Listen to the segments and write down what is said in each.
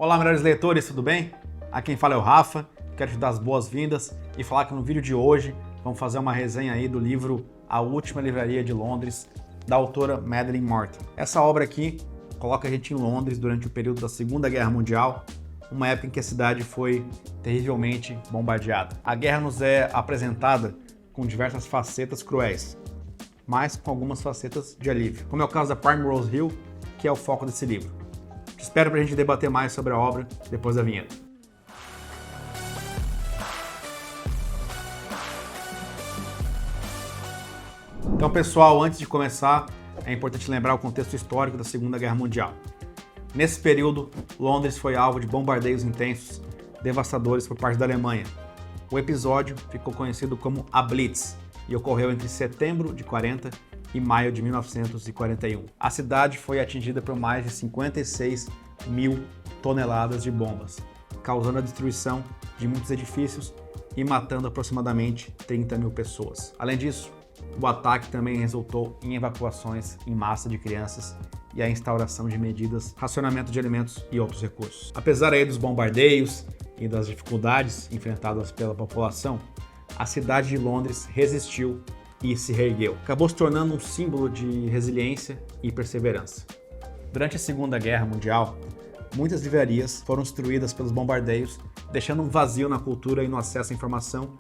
Olá, melhores leitores, tudo bem? Aqui quem fala é o Rafa, quero te dar as boas-vindas e falar que no vídeo de hoje vamos fazer uma resenha aí do livro A Última Livraria de Londres, da autora Madeleine Martin. Essa obra aqui coloca a gente em Londres durante o período da Segunda Guerra Mundial, uma época em que a cidade foi terrivelmente bombardeada. A guerra nos é apresentada com diversas facetas cruéis, mas com algumas facetas de alívio, como é o caso da Primrose Hill, que é o foco desse livro. Te espero para a gente debater mais sobre a obra depois da vinheta. Então, pessoal, antes de começar, é importante lembrar o contexto histórico da Segunda Guerra Mundial. Nesse período, Londres foi alvo de bombardeios intensos, devastadores por parte da Alemanha. O episódio ficou conhecido como a Blitz e ocorreu entre setembro de 40 e maio de 1941. A cidade foi atingida por mais de 56 mil toneladas de bombas, causando a destruição de muitos edifícios e matando aproximadamente 30 mil pessoas. Além disso, o ataque também resultou em evacuações em massa de crianças e a instauração de medidas, racionamento de alimentos e outros recursos. Apesar aí dos bombardeios e das dificuldades enfrentadas pela população, a cidade de Londres resistiu e se reergueu. Acabou se tornando um símbolo de resiliência e perseverança. Durante a Segunda Guerra Mundial, muitas livrarias foram destruídas pelos bombardeios, deixando um vazio na cultura e no acesso à informação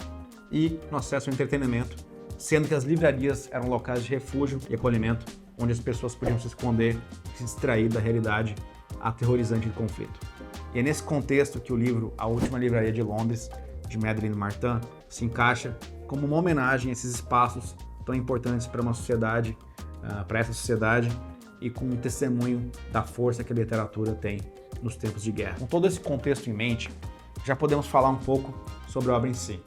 e no acesso ao entretenimento, sendo que as livrarias eram locais de refúgio e acolhimento, onde as pessoas podiam se esconder e se distrair da realidade aterrorizante do conflito. E é nesse contexto que o livro A Última Livraria de Londres, de Madeleine Martin, se encaixa como uma homenagem a esses espaços tão importantes para uma sociedade, para essa sociedade, e com um testemunho da força que a literatura tem nos tempos de guerra. Com todo esse contexto em mente, já podemos falar um pouco sobre a obra em si.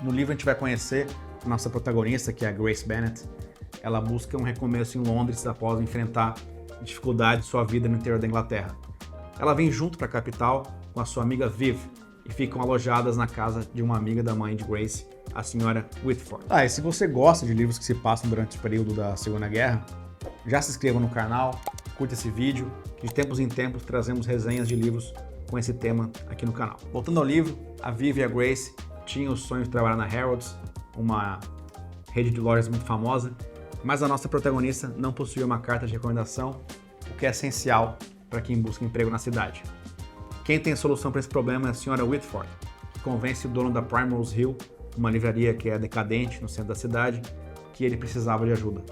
No livro a gente vai conhecer a nossa protagonista, que é a Grace Bennet. Ela busca um recomeço em Londres após enfrentar dificuldades de sua vida no interior da Inglaterra. Ela vem junto para a capital com a sua amiga Viv e ficam alojadas na casa de uma amiga da mãe de Grace, a senhora Whitford. E se você gosta de livros que se passam durante o período da Segunda Guerra, já se inscreva no canal, curta esse vídeo, que de tempos em tempos trazemos resenhas de livros com esse tema aqui no canal. Voltando ao livro, a Viv e a Grace tinham o sonho de trabalhar na Harrods, uma rede de lojas muito famosa, mas a nossa protagonista não possuía uma carta de recomendação, o que é essencial para quem busca emprego na cidade. Quem tem a solução para esse problema é a senhora Whitford, que convence o dono da Primrose Hill, uma livraria que é decadente no centro da cidade, que ele precisava de ajuda.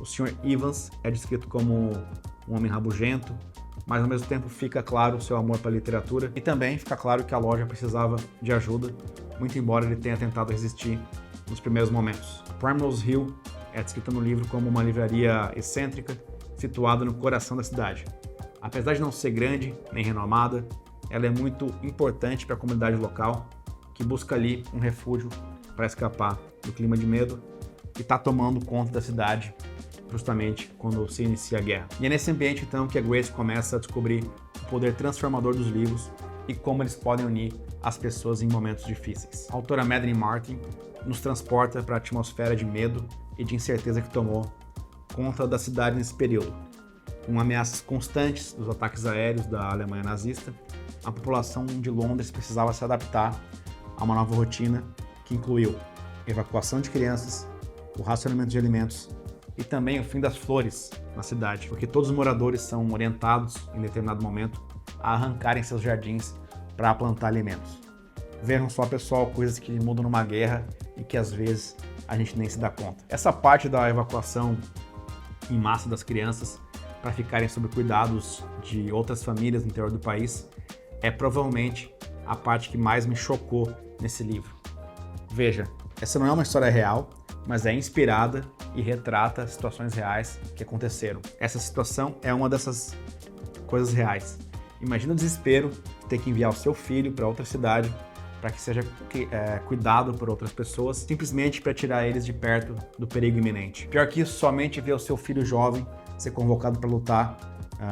O Sr. Evans é descrito como um homem rabugento, mas ao mesmo tempo fica claro o seu amor pela literatura e também fica claro que a loja precisava de ajuda, muito embora ele tenha tentado resistir nos primeiros momentos. Primrose Hill é descrita no livro como uma livraria excêntrica, situada no coração da cidade. Apesar de não ser grande nem renomada, ela é muito importante para a comunidade local, que busca ali um refúgio para escapar do clima de medo e está tomando conta da cidade justamente quando se inicia a guerra. E é nesse ambiente então que a Grace começa a descobrir o poder transformador dos livros e como eles podem unir as pessoas em momentos difíceis. A autora Madeleine Martin nos transporta para a atmosfera de medo e de incerteza que tomou conta da cidade nesse período. Com ameaças constantes dos ataques aéreos da Alemanha nazista, a população de Londres precisava se adaptar a uma nova rotina que incluiu evacuação de crianças, o racionamento de alimentos e também o fim das flores na cidade, porque todos os moradores são orientados em determinado momento a arrancarem seus jardins para plantar alimentos. Vejam só, pessoal, coisas que mudam numa guerra e que às vezes a gente nem se dá conta. Essa parte da evacuação em massa das crianças para ficarem sob cuidados de outras famílias no interior do país é provavelmente a parte que mais me chocou nesse livro. Veja, essa não é uma história real, mas é inspirada e retrata situações reais que aconteceram. Essa situação é uma dessas coisas reais. Imagina o desespero de ter que enviar o seu filho para outra cidade para que seja cuidado por outras pessoas, simplesmente para tirar eles de perto do perigo iminente. Pior que isso, somente ver o seu filho jovem ser convocado para lutar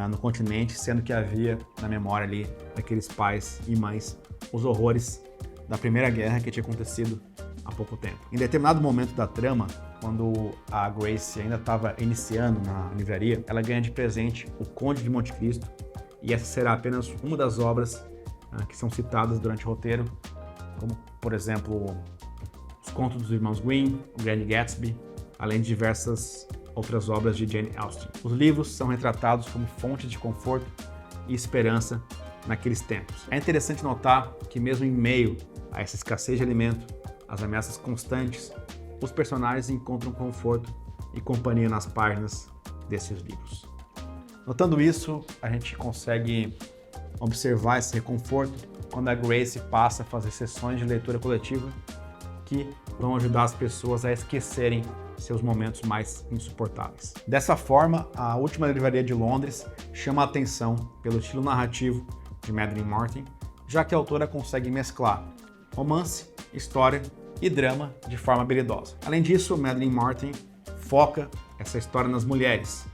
no continente, sendo que havia na memória ali daqueles pais e mães os horrores da Primeira Guerra que tinha acontecido há pouco tempo. Em determinado momento da trama, quando a Grace ainda estava iniciando na livraria, ela ganha de presente o Conde de Monte Cristo e essa será apenas uma das obras que são citadas durante o roteiro, como, por exemplo, Os Contos dos Irmãos Grimm, O Grande Gatsby, além de diversas outras obras de Jane Austen. Os livros são retratados como fonte de conforto e esperança naqueles tempos. É interessante notar que mesmo em meio a essa escassez de alimento, as ameaças constantes, os personagens encontram conforto e companhia nas páginas desses livros. Notando isso, a gente consegue observar esse reconforto quando a Grace passa a fazer sessões de leitura coletiva que vão ajudar as pessoas a esquecerem seus momentos mais insuportáveis. Dessa forma, a Última Livraria de Londres chama a atenção pelo estilo narrativo de Madeline Martin, já que a autora consegue mesclar romance, história e drama de forma habilidosa. Além disso, Madeline Martin foca essa história nas mulheres.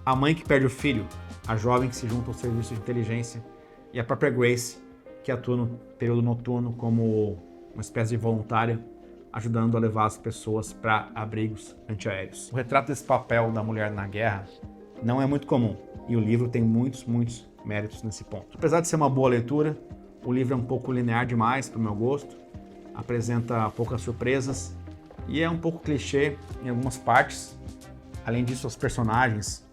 A mãe que perde o filho, a jovem que se junta ao serviço de inteligência e a própria Grace, que atua no período noturno como uma espécie de voluntária, ajudando a levar as pessoas para abrigos antiaéreos. O retrato desse papel da mulher na guerra não é muito comum e o livro tem muitos méritos nesse ponto. Apesar de ser uma boa leitura, o livro é um pouco linear demais para o meu gosto, apresenta poucas surpresas e é um pouco clichê em algumas partes. Além disso, os personagens,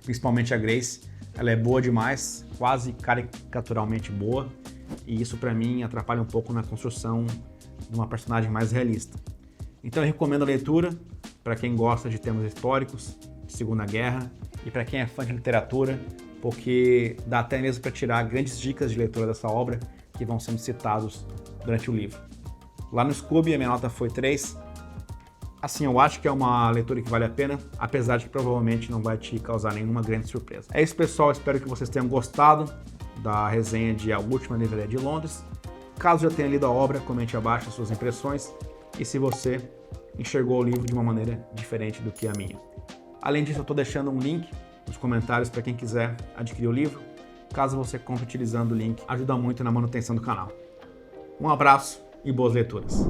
principalmente a Grace, ela é boa demais, quase caricaturalmente boa, e isso para mim atrapalha um pouco na construção de uma personagem mais realista. Então eu recomendo a leitura para quem gosta de temas históricos, de Segunda Guerra, e para quem é fã de literatura, porque dá até mesmo para tirar grandes dicas de leitura dessa obra que vão sendo citados durante o livro. Lá no Scooby a minha nota foi 3. Assim, eu acho que é uma leitura que vale a pena, apesar de que provavelmente não vai te causar nenhuma grande surpresa. É isso, pessoal. Espero que vocês tenham gostado da resenha de A Última Livraria de Londres. Caso já tenha lido a obra, comente abaixo as suas impressões e se você enxergou o livro de uma maneira diferente do que a minha. Além disso, eu estou deixando um link nos comentários para quem quiser adquirir o livro. Caso você compre utilizando o link, ajuda muito na manutenção do canal. Um abraço e boas leituras!